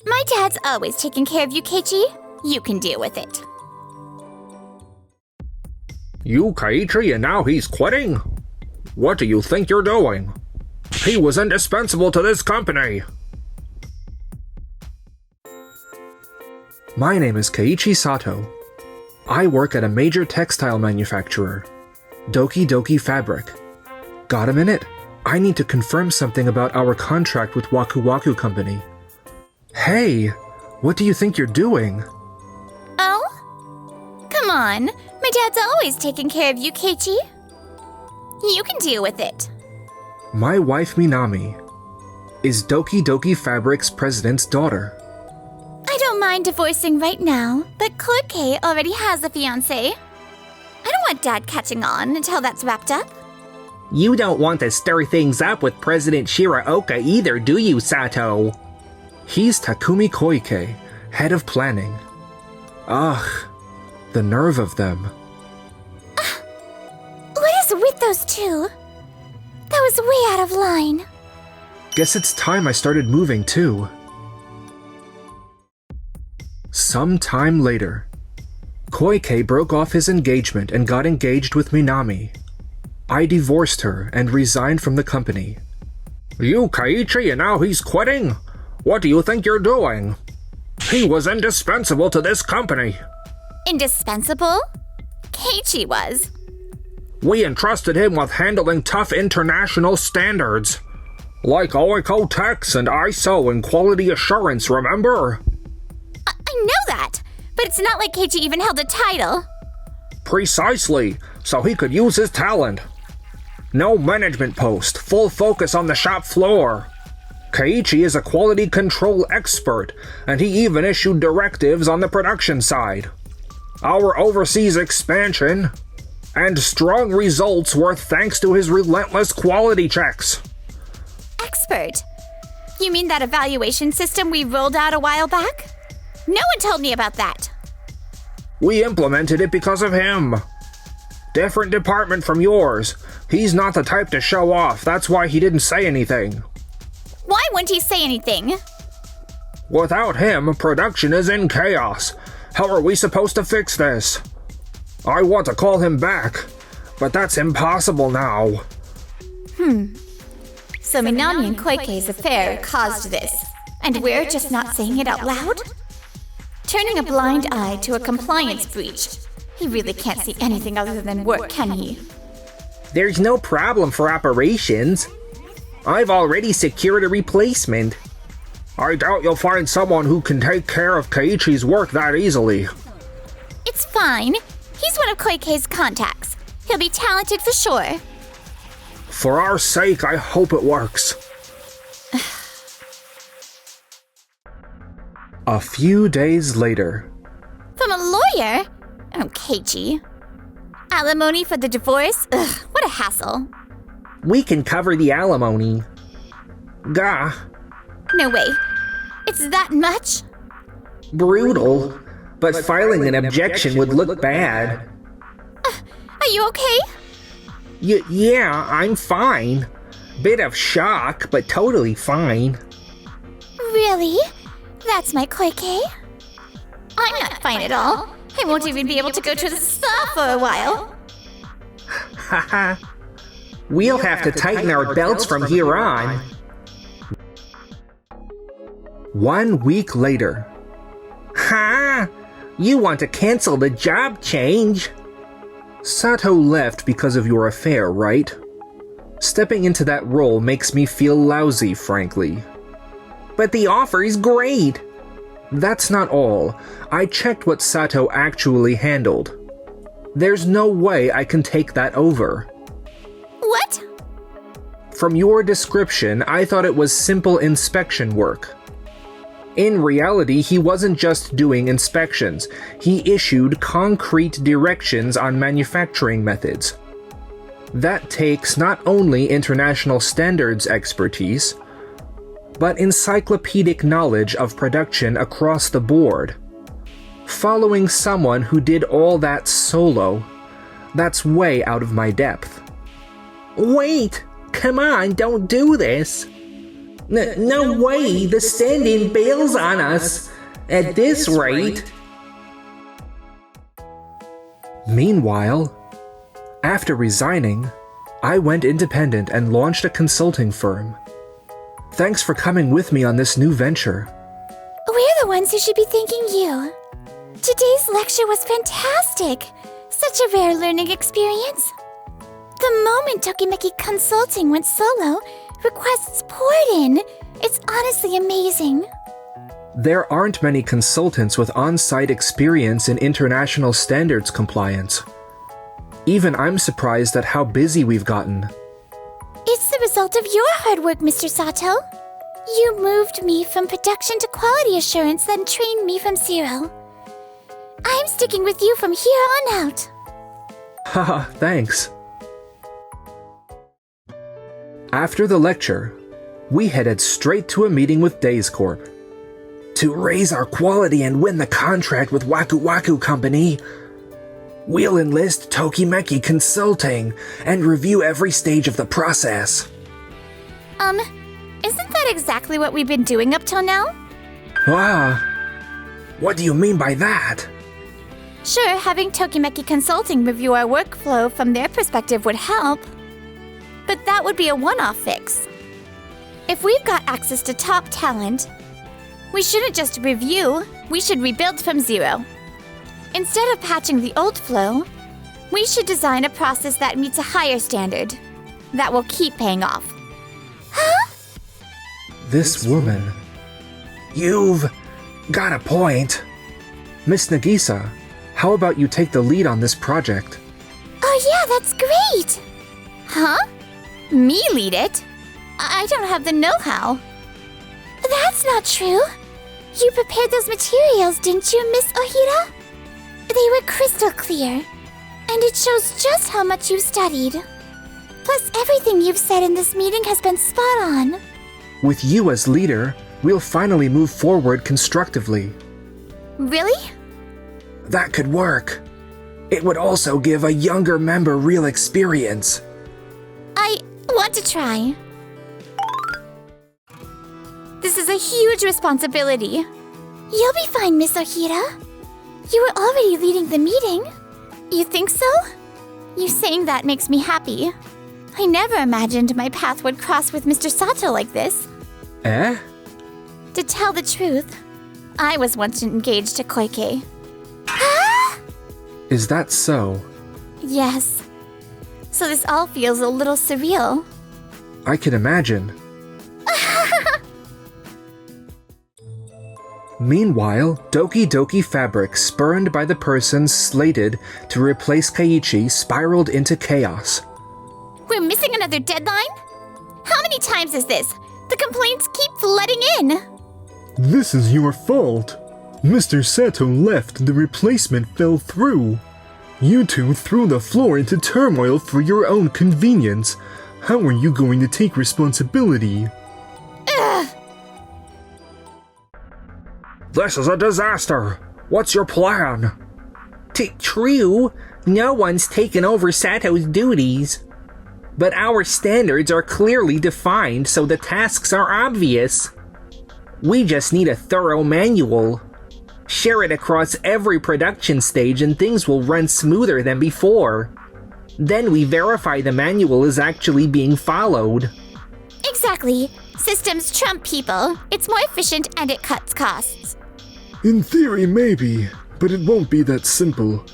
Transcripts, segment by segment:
My dad's always taking care of you, Keiichi. You can deal with it. You Keiichi and now he's quitting? What do you think you're doing? He was indispensable to this company. My name is Keiichi Sato. I work at a major textile manufacturer, Doki Doki Fabric. Got a minute? I need to confirm something about our contract with Waku Waku Company. Hey, what do you think you're doing? Oh? Come on. My dad's always taking care of you, Keiichi. You can deal with it. My wife Minami is Doki Doki Fabric's president's daughter. I don't mind divorcing right now, but Koike already has a fiancé. I don't want Dad catching on until that's wrapped up. You don't want to stir things up with President Shiraoka either, do you, Sato? He's Takumi Koike, head of planning. Ugh, the nerve of them. What is with those two? That was way out of line. Guess it's time I started moving too. Some time later, Koike broke off his engagement and got engaged with Minami. I divorced her and resigned from the company. You Keiichi and now he's quitting? What do you think you're doing? He was indispensable to this company. Indispensable? Keiichi was. We entrusted him with handling tough international standards, like Oikotex and ISO and quality assurance, remember? I know that, but it's not like Keiichi even held a title. Precisely, so he could use his talent. No management post, full focus on the shop floor. Keiichi is a quality control expert, and he even issued directives on the production side. Our overseas expansion and strong results were thanks to his relentless quality checks. Expert? You mean that evaluation system we rolled out a while back? No one told me about that. We implemented it because of him. Different department from yours. He's not the type to show off, that's why he didn't say anything. Why wouldn't he say anything? Without him, production is in chaos. How are we supposed to fix this? I want to call him back, but that's impossible now. So Minami and Koike's affair caused this, and we're just not saying it out loud? Turning a blind eye to a compliance breach. He really can't see anything other than work, can he? There's no problem for operations. I've already secured a replacement. I doubt you'll find someone who can take care of Keiichi's work that easily. It's fine. He's one of Koike's contacts. He'll be talented for sure. For our sake, I hope it works. A few days later. From a lawyer? Oh, Keiichi. Alimony for the divorce? Ugh, what a hassle. We can cover the alimony. Gah. No way. It's that much? Brutal, but filing an objection would look bad. Are you okay? Yeah, I'm fine. Bit of shock, but totally fine. Really? That's my Koike? I'm not fine at all. I won't even be able to go to the spa for a while. Haha. We'll have to tighten our belts from here on. 1 week later. Ha! You want to cancel the job change? Sato left because of your affair, right? Stepping into that role makes me feel lousy, frankly. But the offer is great. That's not all. I checked what Sato actually handled. There's no way I can take that over. What? From your description, I thought it was simple inspection work. In reality, he wasn't just doing inspections. He issued concrete directions on manufacturing methods. That takes not only international standards expertise, but encyclopedic knowledge of production across the board. Following someone who did all that solo, that's way out of my depth. Wait! Come on, don't do this! No way, the stand-in bails on us. At this rate. Meanwhile, after resigning, I went independent and launched a consulting firm. Thanks for coming with me on this new venture. We're the ones who should be thanking you. Today's lecture was fantastic. Such a rare learning experience. The moment Tokimeki Consulting went solo, requests poured in. It's honestly amazing. There aren't many consultants with on-site experience in international standards compliance. Even I'm surprised at how busy we've gotten. It's the result of your hard work, Mr. Sato. You moved me from production to quality assurance, then trained me from zero. I'm sticking with you from here on out. Haha, thanks. After the lecture, we headed straight to a meeting with Days Corp. To raise our quality and win the contract with Waku Waku Company, we'll enlist Tokimeki Consulting and review every stage of the process. Isn't that exactly what we've been doing up till now? What do you mean by that? Sure, having Tokimeki Consulting review our workflow from their perspective would help. But that would be a one-off fix. If we've got access to top talent, we shouldn't just review, we should rebuild from zero. Instead of patching the old flow, we should design a process that meets a higher standard. That will keep paying off. Huh? This woman. You've got a point. Miss Nagisa, how about you take the lead on this project? Oh yeah, that's great! Huh? Me lead it? I don't have the know-how. That's not true. You prepared those materials, didn't you, Miss Ohira? They were crystal clear, and it shows just how much you've studied. Plus, everything you've said in this meeting has been spot on. With you as leader, we'll finally move forward constructively. Really? That could work. It would also give a younger member real experience. I want to try. This is a huge responsibility. You'll be fine, Miss Ohira. You were already leading the meeting. You think so? You saying that makes me happy. I never imagined my path would cross with Mr. Sato like this. Eh? To tell the truth, I was once engaged to Koike. Ah! Is that so? Yes. So this all feels a little surreal. I can imagine. Meanwhile, Doki Doki Fabric, spurned by the persons slated to replace Keiichi, spiraled into chaos. We're missing another deadline? How many times is this? The complaints keep flooding in. This is your fault. Mr. Sato left, the replacement fell through. You two threw the floor into turmoil for your own convenience. How are you going to take responsibility? Ugh. This is a disaster. What's your plan? True, no one's taken over Sato's duties. But our standards are clearly defined, so the tasks are obvious. We just need a thorough manual. Share it across every production stage and things will run smoother than before. Then we verify the manual is actually being followed. Exactly. Systems trump people. It's more efficient and it cuts costs. In theory, maybe, but it won't be that simple.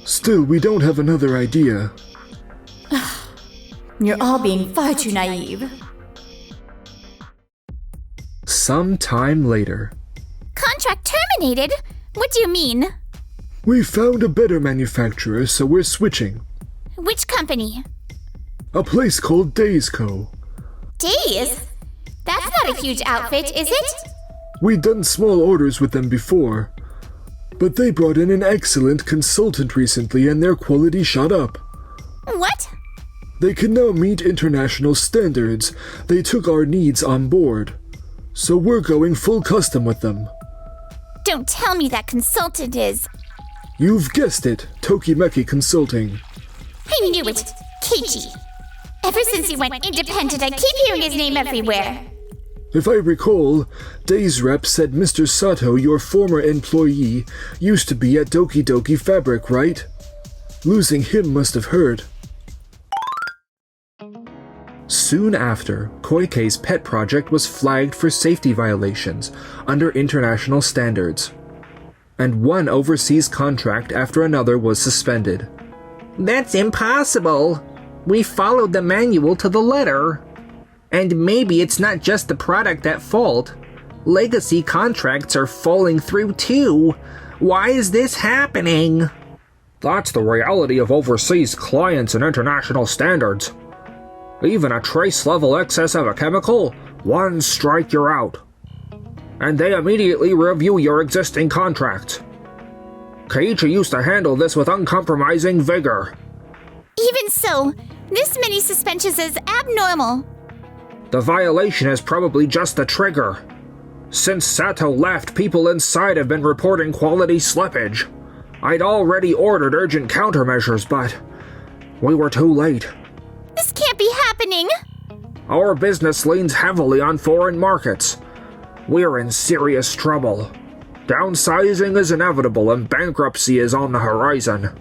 Still, we don't have another idea. You're all being far too naive. Some time later. Contract terminated? What do you mean? We found a better manufacturer, so we're switching. Which company? A place called Days Co. Days? That's not a huge outfit, is it? We'd done small orders with them before, but they brought in an excellent consultant recently and their quality shot up. What? They can now meet international standards. They took our needs on board. So we're going full custom with them. Don't tell me that consultant is... You've guessed it, Tokimeki Consulting. I knew it. Keiichi. Ever since he went independent, I keep hearing his name everywhere. If I recall, Day's rep said Mr. Sato, your former employee, used to be at Doki Doki Fabric, right? Losing him must have hurt. Soon after, Koike's pet project was flagged for safety violations under international standards, and one overseas contract after another was suspended. That's impossible. We followed the manual to the letter. And maybe it's not just the product at fault. Legacy contracts are falling through too. Why is this happening? That's the reality of overseas clients and international standards. Even a trace level excess of a chemical, one strike you're out. And they immediately review your existing contracts. Keiichi used to handle this with uncompromising vigor. Even so, this many suspensions is abnormal. The violation is probably just the trigger. Since Sato left, people inside have been reporting quality slippage. I'd already ordered urgent countermeasures, but we were too late. This can't be happening! Our business leans heavily on foreign markets. We're in serious trouble. Downsizing is inevitable and bankruptcy is on the horizon.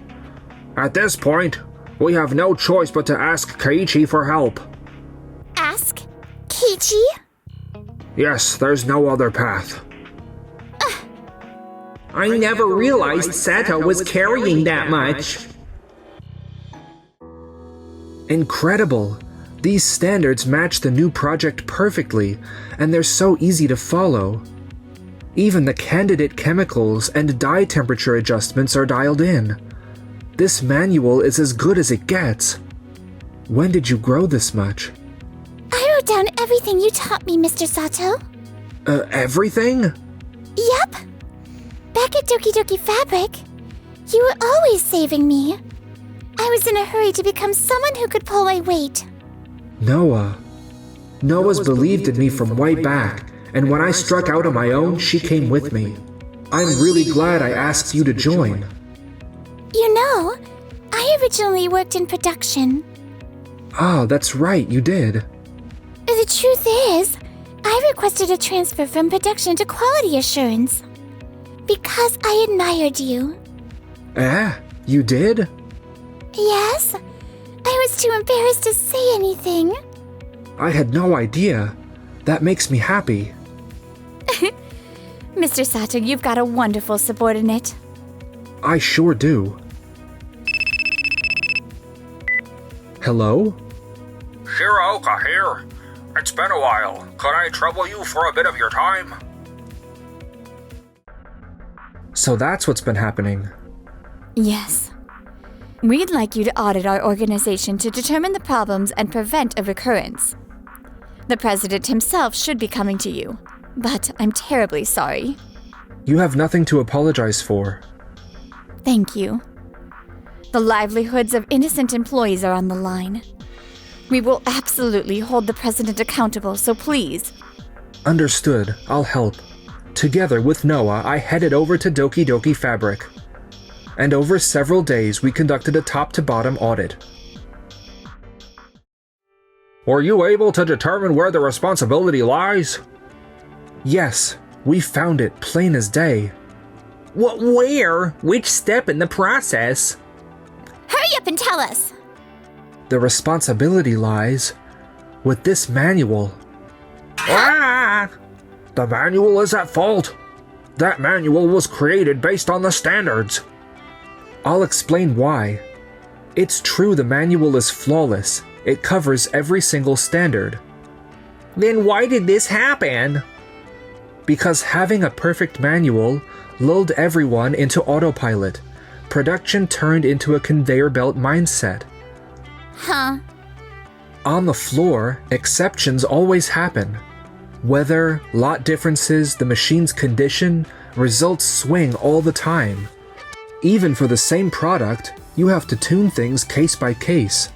At this point, we have no choice but to ask Keiichi for help. Ask? Keiichi? Yes, there's no other path. I never realized Sato was carrying that much. Incredible! These standards match the new project perfectly, and they're so easy to follow. Even the candidate chemicals and dye temperature adjustments are dialed in. This manual is as good as it gets. When did you grow this much? I wrote down everything you taught me, Mr. Sato. Everything? Yep. Back at Doki Doki Fabric, you were always saving me. I was in a hurry to become someone who could pull my weight. Noah's believed in me from way back, and when I struck out on my own, she came with me. I'm really glad I asked you to join. You know, I originally worked in production. Ah, that's right, you did. The truth is, I requested a transfer from production to quality assurance. Because I admired you. You did? Yes? I was too embarrassed to say anything. I had no idea. That makes me happy. Mr. Sato, you've got a wonderful subordinate. I sure do. Hello? Shiraoka here. It's been a while. Could I trouble you for a bit of your time? So that's what's been happening. Yes. We'd like you to audit our organization to determine the problems and prevent a recurrence. The president himself should be coming to you, but I'm terribly sorry. You have nothing to apologize for. Thank you. The livelihoods of innocent employees are on the line. We will absolutely hold the president accountable, so please. Understood. I'll help. Together with Noah, I headed over to Doki Doki Fabric. And over several days, we conducted a top-to-bottom audit. Were you able to determine where the responsibility lies? Yes, we found it plain as day. Where? Which step in the process? Hurry up and tell us! The responsibility lies with this manual. Ah! The manual is at fault. That manual was created based on the standards. I'll explain why. It's true the manual is flawless. It covers every single standard. Then why did this happen? Because having a perfect manual lulled everyone into autopilot. Production turned into a conveyor belt mindset. Huh? On the floor, exceptions always happen. Weather, lot differences, the machine's condition, results swing all the time. Even for the same product, you have to tune things case by case.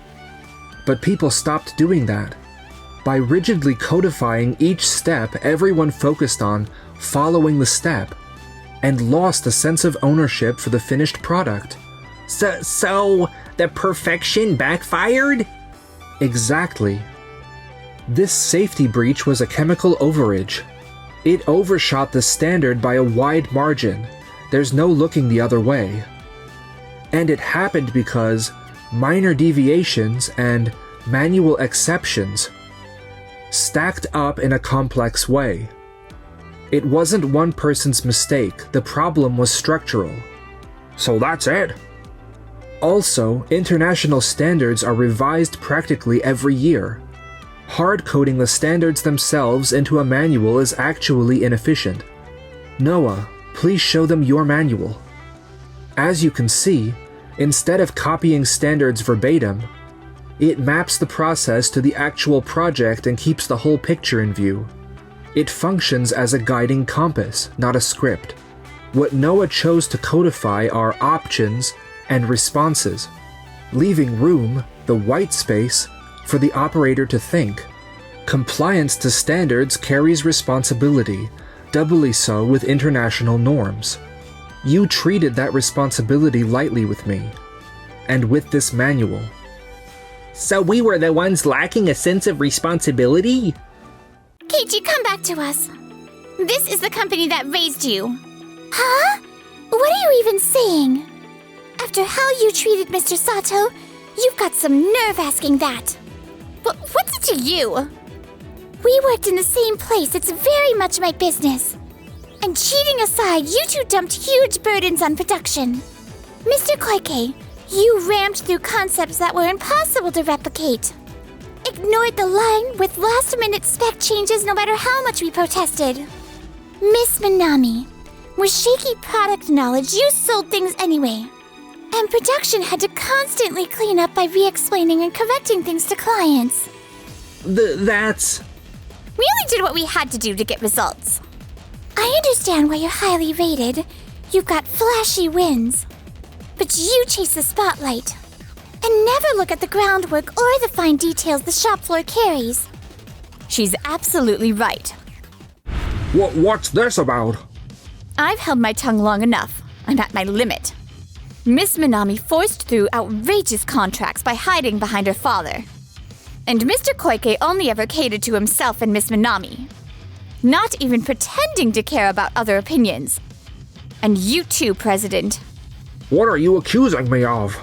But people stopped doing that. By rigidly codifying each step, everyone focused on following the step and lost a sense of ownership for the finished product. So the perfection backfired? Exactly. This safety breach was a chemical overage. It overshot the standard by a wide margin. There's no looking the other way. And it happened because minor deviations and manual exceptions stacked up in a complex way. It wasn't one person's mistake, the problem was structural. So that's it? Also, international standards are revised practically every year. Hard-coding the standards themselves into a manual is actually inefficient. Noah, please show them your manual. As you can see, instead of copying standards verbatim, it maps the process to the actual project and keeps the whole picture in view. It functions as a guiding compass, not a script. What Noah chose to codify are options and responses, leaving room, the white space, for the operator to think. Compliance to standards carries responsibility, doubly so with international norms. You treated that responsibility lightly with me, and with this manual. So we were the ones lacking a sense of responsibility? Keiichi, come back to us. This is the company that raised you. Huh? What are you even saying? After how you treated Mr. Sato, you've got some nerve asking that. What's it to you? We worked in the same place, it's very much my business. And cheating aside, you two dumped huge burdens on production. Mr. Koike, you rammed through concepts that were impossible to replicate. Ignored the line with last-minute spec changes no matter how much we protested. Miss Minami, with shaky product knowledge, you sold things anyway. And production had to constantly clean up by re-explaining and correcting things to clients. That's... We only did what we had to do to get results. I understand why you're highly rated. You've got flashy wins. But you chase the spotlight. And never look at the groundwork or the fine details the shop floor carries. She's absolutely right. What's this about? I've held my tongue long enough. I'm at my limit. Miss Minami forced through outrageous contracts by hiding behind her father. And Mr. Koike only ever catered to himself and Miss Minami, not even pretending to care about other opinions. And you too, President. What are you accusing me of?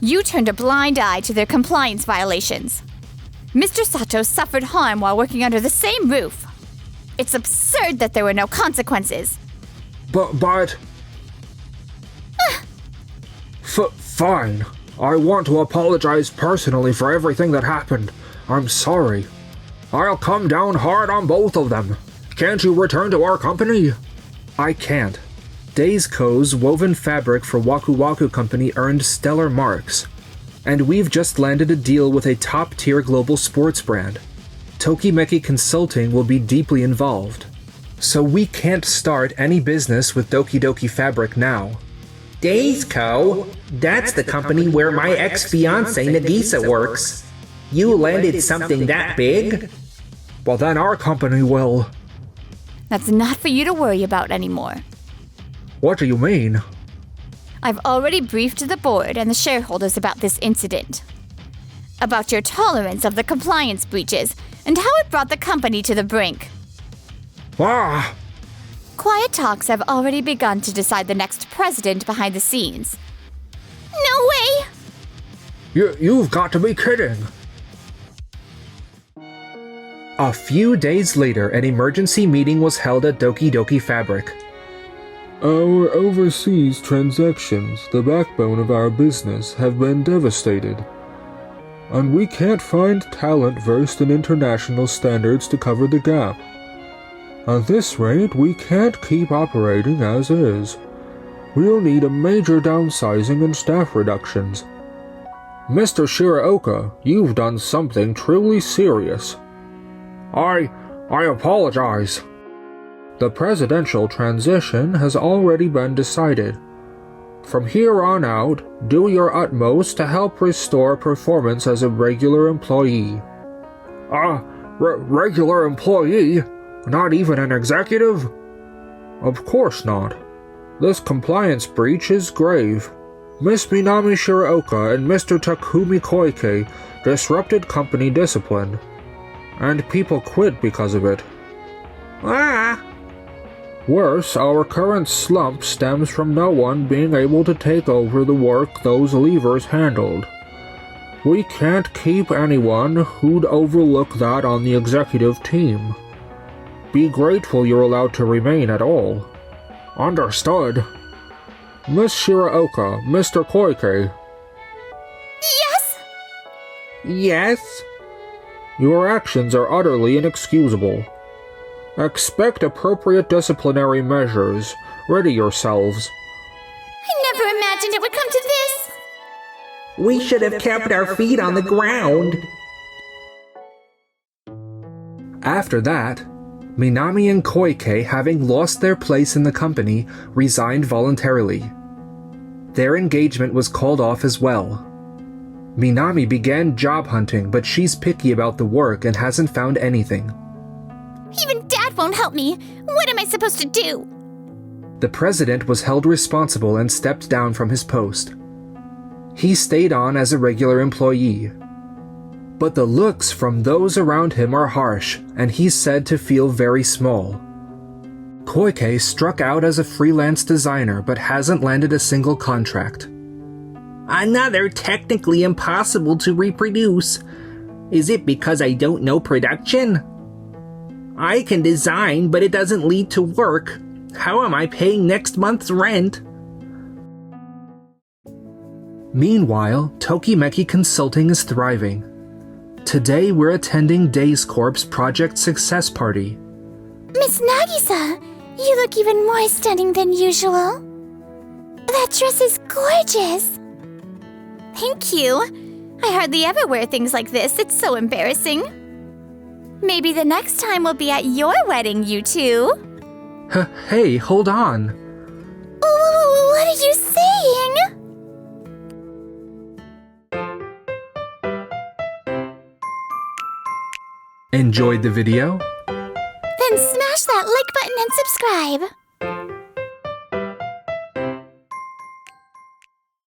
You turned a blind eye to their compliance violations. Mr. Sato suffered harm while working under the same roof. It's absurd that there were no consequences. But... Fine. I want to apologize personally for everything that happened. I'm sorry. I'll come down hard on both of them. Can't you return to our company? I can't. Days-Ko's woven fabric for Waku Waku Company earned stellar marks. And we've just landed a deal with a top-tier global sports brand. Tokimeki Consulting will be deeply involved. So we can't start any business with Doki Doki Fabric now. Days-Ko? That's the company where my ex-fiancé Nagisa works. You landed something that big? Well, then our company will. That's not for you to worry about anymore. What do you mean? I've already briefed the board and the shareholders about this incident. About your tolerance of the compliance breaches and how it brought the company to the brink. Ah! Quiet talks have already begun to decide the next president behind the scenes. No way! You've got to be kidding! A few days later, an emergency meeting was held at Doki Doki Fabric. Our overseas transactions, the backbone of our business, have been devastated. And we can't find talent versed in international standards to cover the gap. At this rate, we can't keep operating as is. We'll need a major downsizing and staff reductions. Mr. Shiraoka, you've done something truly serious. I apologize. The presidential transition has already been decided. From here on out, do your utmost to help restore performance as a regular employee. Regular employee? Not even an executive? Of course not. This compliance breach is grave. Miss Minami Shiraoka and Mr. Takumi Koike disrupted company discipline. and people quit because of it. Ah! Worse, our current slump stems from no one being able to take over the work those leavers handled. We can't keep anyone who'd overlook that on the executive team. Be grateful you're allowed to remain at all. Understood. Miss Shiraoka, Mr. Koike. Yes? Yes? Your actions are utterly inexcusable. Expect appropriate disciplinary measures. Ready yourselves. I never imagined it would come to this. We should have kept our feet on the ground. After that, Minami and Koike, having lost their place in the company, resigned voluntarily. Their engagement was called off as well. Minami began job hunting, but she's picky about the work and hasn't found anything. Even Dad won't help me. What am I supposed to do? The president was held responsible and stepped down from his post. He stayed on as a regular employee. But the looks from those around him are harsh, and he's said to feel very small. Koike struck out as a freelance designer but hasn't landed a single contract. Another technically impossible to reproduce. Is it because I don't know production? I can design, but it doesn't lead to work. How am I paying next month's rent? Meanwhile, Tokimeki Consulting is thriving. Today we're attending Days Corp's Project Success Party. Miss Nagisa, you look even more stunning than usual. That dress is gorgeous. Thank you. I hardly ever wear things like this. It's so embarrassing. Maybe the next time we'll be at your wedding, you two. Hey, hold on. What are you saying? Enjoyed the video? Then smash that like button and subscribe.